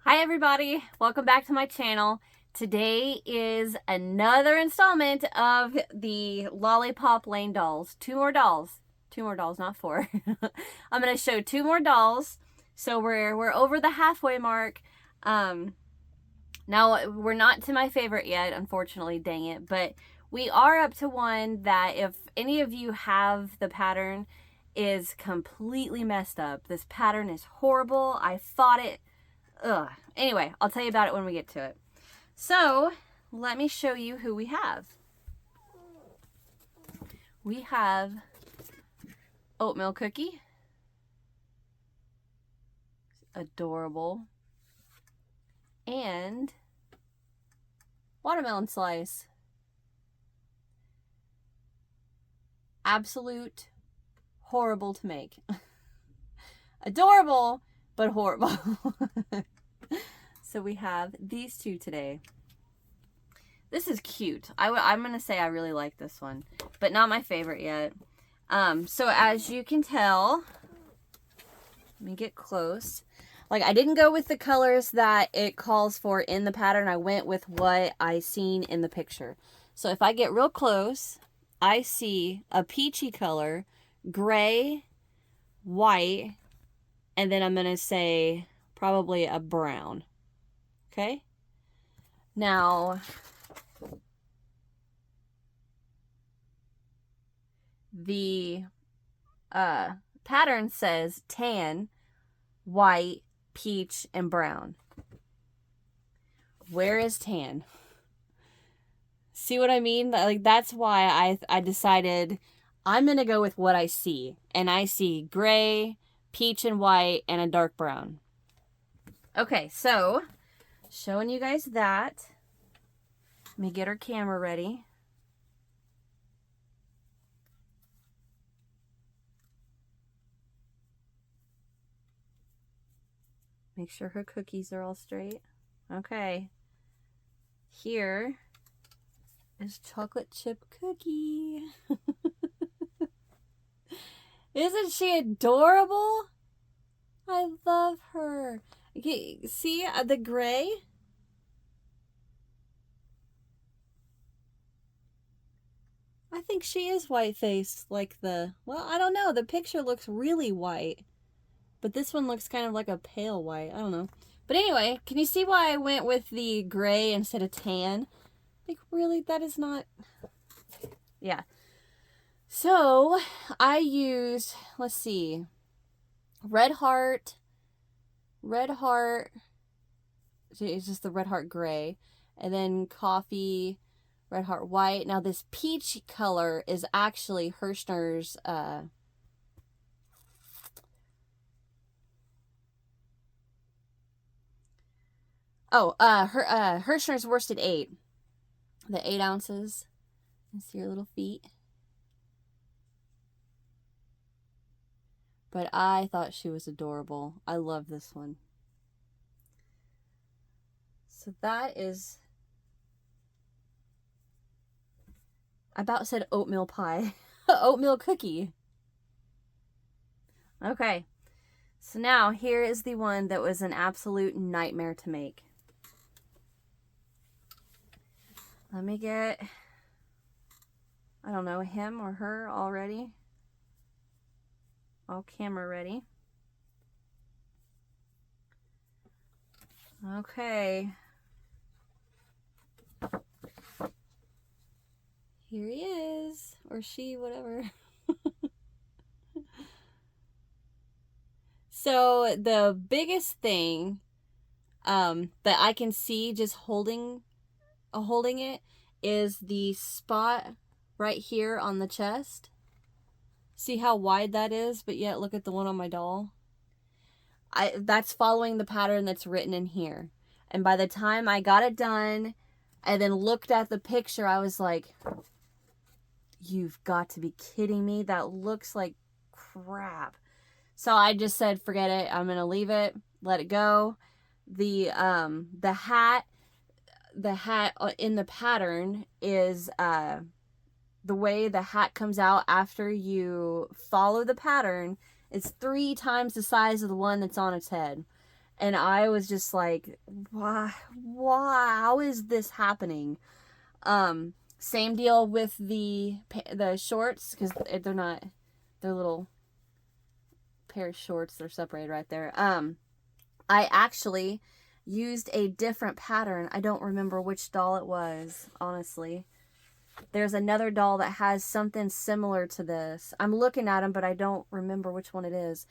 Hi everybody, welcome back to my channel. Today is another installment of the Lollipop Lane dolls. Two more dolls, not four. I'm going to show two more dolls. So we're over the halfway mark. Now we're not to my favorite yet, unfortunately, dang it, but we are up to one that if any of you have the pattern is completely messed up. This pattern is horrible. I fought it. Ugh. Anyway, I'll tell you about it when we get to it. So, let me show you who we have. We have oatmeal cookie. Adorable. And watermelon slice. Absolute horrible to make. Adorable, but horrible. So we have these two today. This is cute. I'm going to say I really like this one, but not my favorite yet. So as you can tell, let me get close. Like, I didn't go with the colors that it calls for in the pattern. I went with what I seen in the picture. So if I get real close, I see a peachy color, gray, white, and then I'm going to say probably a brown. Okay? Now, the pattern says tan, white, peach, and brown. Where is tan? See what I mean? Like, that's why I decided I'm going to go with what I see. And I see gray, peach and white, and a dark brown. Okay, so showing you guys that. Let me get our camera ready. Make sure her cookies are all straight. Okay. Here is chocolate chip cookie. Isn't she adorable? I love her. Okay, see the gray? I think she is white-faced, like well, I don't know. The picture looks really white. But this one looks kind of like a pale white. I don't know. But anyway, can you see why I went with the gray instead of tan? Like, really? That is not... Yeah. So, I used, let's see, red heart, it's just the red heart gray, and then coffee, red heart white. Now, this peach color is actually Hirschner's, Hirschner's worsted 8. The 8 ounces. You see your little feet. But I thought she was adorable. I love this one. So that is... I about said oatmeal pie. Oatmeal cookie. Okay. So now here is the one that was an absolute nightmare to make. Let me get, I don't know, him or her all ready. All camera ready. Okay. Here he is. Or she, whatever. So the biggest thing that I can see just holding it is the spot right here on the chest. See how wide that is, but yet look at the one on my doll. That's following the pattern that's written in here. And by the time I got it done and then looked at the picture, I was like, you've got to be kidding me. That looks like crap. So I just said, forget it. I'm going to leave it, let it go. The hat in the pattern is the way the hat comes out after you follow the pattern. It's 3 times the size of the one that's on its head. And I was just like, why, how is this happening? Same deal with the shorts, because they're little pair of shorts. They're separated right there. I actually used a different pattern. I don't remember which doll it was, honestly. There's another doll that has something similar to this. I'm looking at them, but I don't remember which one it is.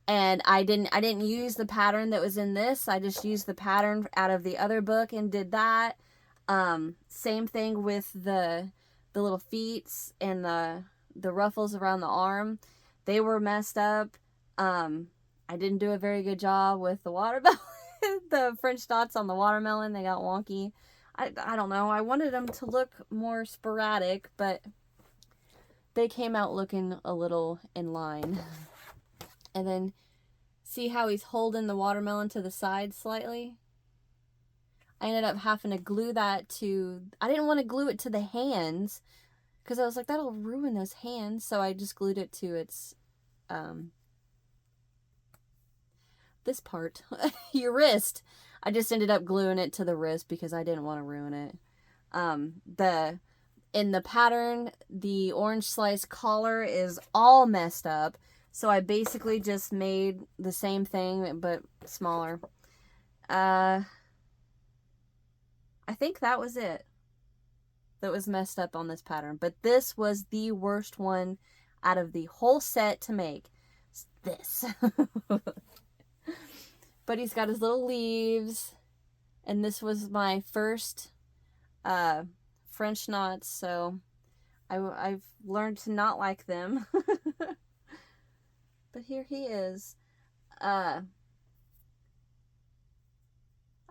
And I didn't use the pattern that was in this. I just used the pattern out of the other book and did that. Same thing with the little feet and the ruffles around the arm. They were messed up. I didn't do a very good job with the watermelon. The French dots on the watermelon, they got wonky. I don't know. I wanted them to look more sporadic, but they came out looking a little in line. And then see how he's holding the watermelon to the side slightly? I ended up having to glue that to... I didn't want to glue it to the hands because I was like, that'll ruin those hands. So I just glued it to its... this part. Your wrist. I just ended up gluing it to the wrist because I didn't want to ruin it. In the pattern, the orange slice collar is all messed up. So I basically just made the same thing, but smaller. I think that was it that was messed up on this pattern. But this was the worst one out of the whole set to make. This. But he's got his little leaves. And this was my first French knots, so I've learned to not like them. But here he is. I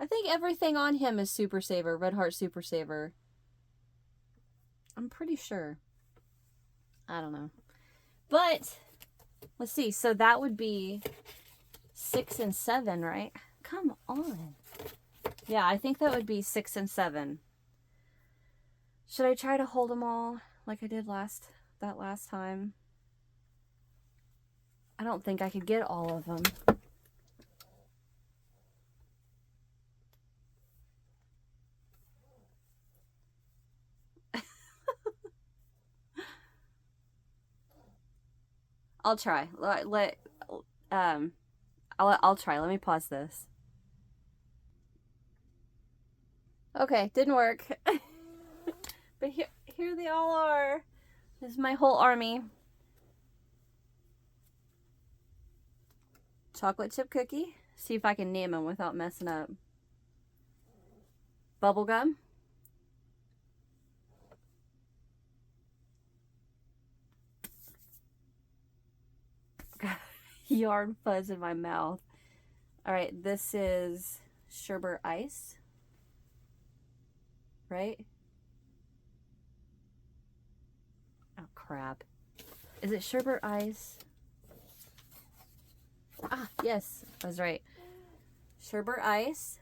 think everything on him is Super Saver, Red Heart Super Saver. I'm pretty sure. I don't know. But, let's see. So that would be 6 and 7, right? Come on. Yeah, I think that would be 6 and 7. Should I try to hold them all like I did last time? I don't think I could get all of them. I'll try. I'll try. Let me pause this. Okay, didn't work. But here they all are. This is my whole army. Chocolate chip cookie. See if I can name them without messing up. Bubblegum. Yarn fuzz in my mouth. Alright, this is sherbet ice. Right? Oh, crap. Is it sherbet ice? Ah, yes, I was right. Sherbet ice.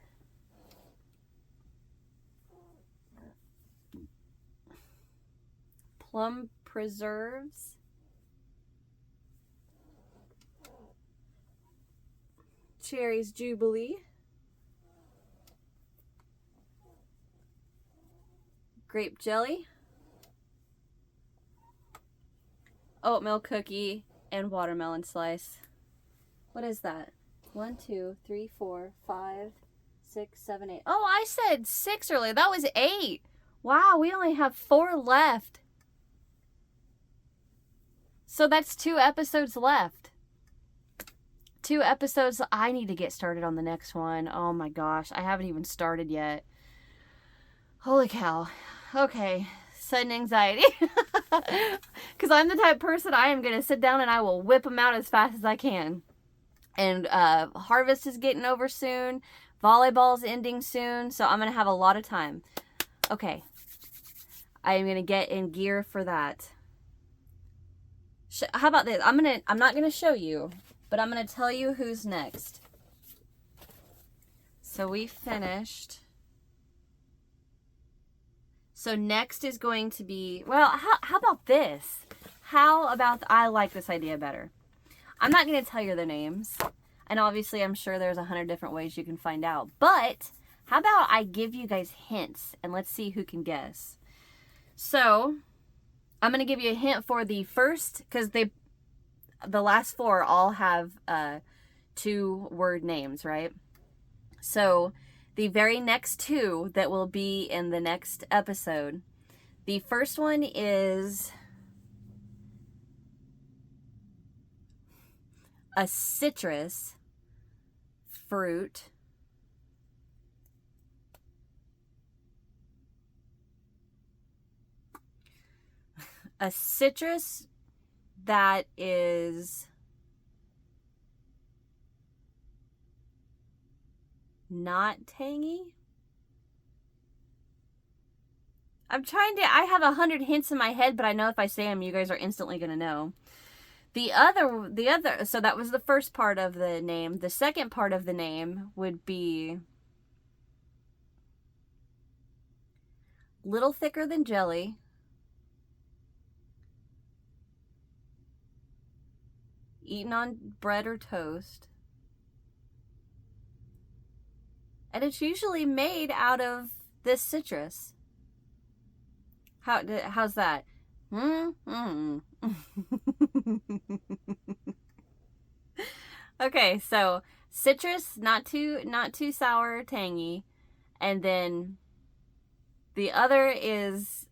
Plum preserves. Cherries Jubilee. Grape jelly. Oatmeal cookie and watermelon slice. What is that? 1, 2, 3, 4, 5, 6, 7, 8. Oh, I said 6 earlier. That was 8. Wow, we only have 4 left. So that's 2 episodes left. 2 episodes. I need to get started on the next one. Oh my gosh, I haven't even started yet. Holy cow. Okay, sudden anxiety. Because I'm the type of person, I am going to sit down and I will whip them out as fast as I can. And harvest is getting over soon. Volleyball's ending soon. So I'm going to have a lot of time. Okay. I am going to get in gear for that. How about this? I'm not going to show you, but I'm going to tell you who's next. So we finished. So next is going to be, well, how about this? How about, I like this idea better. I'm not going to tell you their names. And obviously, I'm sure there's 100 different ways you can find out. But how about I give you guys hints and let's see who can guess. So I'm going to give you a hint for the first, because the last four all have 2-word names, right? So the very next two that will be in the next episode, the first one is a citrus fruit. A citrus that is not tangy. I have 100 hints in my head, but I know if I say them, you guys are instantly going to know. The other, so that was the first part of the name. The second part of the name would be little thicker than jelly. Eaten on bread or toast. And it's usually made out of this citrus. How's that? Okay, so citrus, not too sour or tangy, and then the other is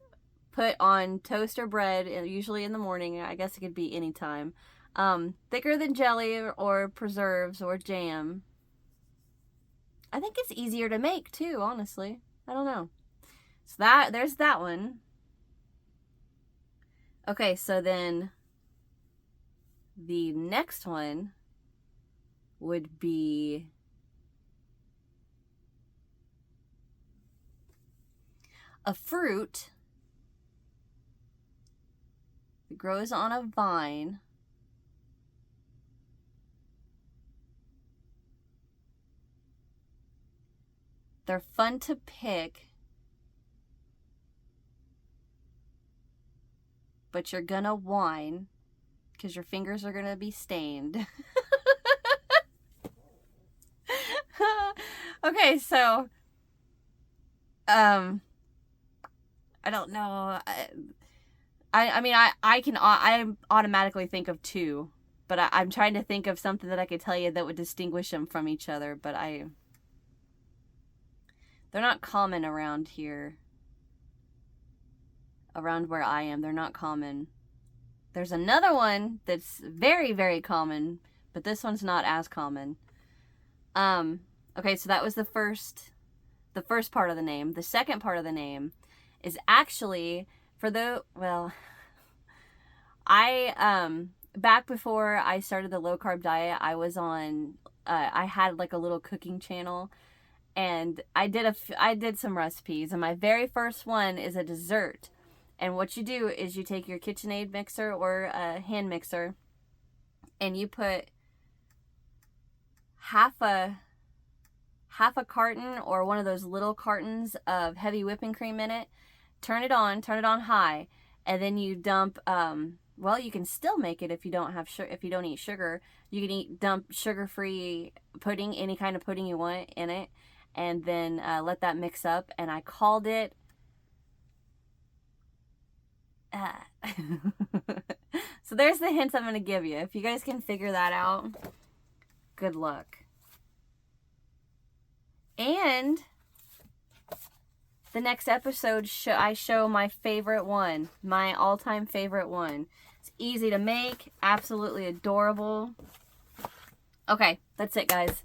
put on toast or bread, usually in the morning. I guess it could be any time. Thicker than jelly or preserves or jam. I think it's easier to make too, honestly. I don't know. So there's that one. Okay, so then the next one would be a fruit that grows on a vine. They're fun to pick, but you're gonna whine because your fingers are gonna be stained. Okay, so I don't know. I automatically think of two, but I'm trying to think of something that I could tell you that would distinguish them from each other, but they're not common around here. Around where I am, they're not common. There's another one that's very, very common, but this one's not as common. Okay, so that was the first part of the name. The second part of the name is actually back before I started the low carb diet, I was on I had like a little cooking channel, and I did some recipes, and my very first one is a dessert. And what you do is you take your KitchenAid mixer or a hand mixer, and you put half a carton or one of those little cartons of heavy whipping cream in it. Turn it on high, and then you dump. Well, you can still make it if you don't eat sugar. You can dump sugar-free pudding, any kind of pudding you want in it, and then let that mix up. And I called it. So there's the hints I'm going to give you. If you guys can figure that out, good luck. And the next episode, I show my favorite one, my all-time favorite one. It's easy to make, absolutely adorable. Okay, that's it, guys.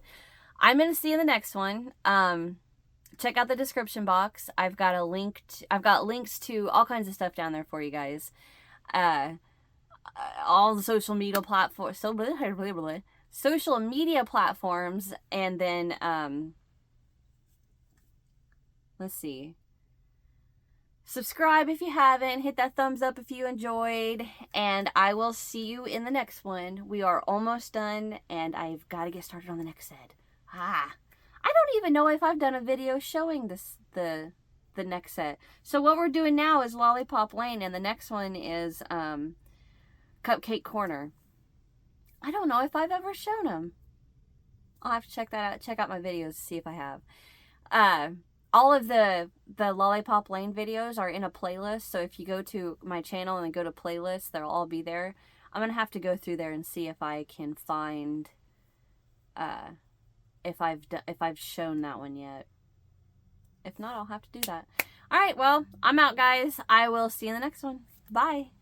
I'm going to see you in the next one. Check out the description box. I've got links to all kinds of stuff down there for you guys. All the social media platforms, and then let's see. Subscribe if you haven't. Hit that thumbs up if you enjoyed. And I will see you in the next one. We are almost done, and I've got to get started on the next set. I don't even know if I've done a video showing the next set. So what we're doing now is Lollipop Lane, and the next one is Cupcake Corner. I don't know if I've ever shown them. I'll have to check that out. Check out my videos to see if I have. All of the Lollipop Lane videos are in a playlist. So if you go to my channel and then go to playlists, they'll all be there. I'm going to have to go through there and see if I can find, if I've shown that one yet. If not, I'll have to do that. All right, well, I'm out, guys. I will see you in the next one. Bye.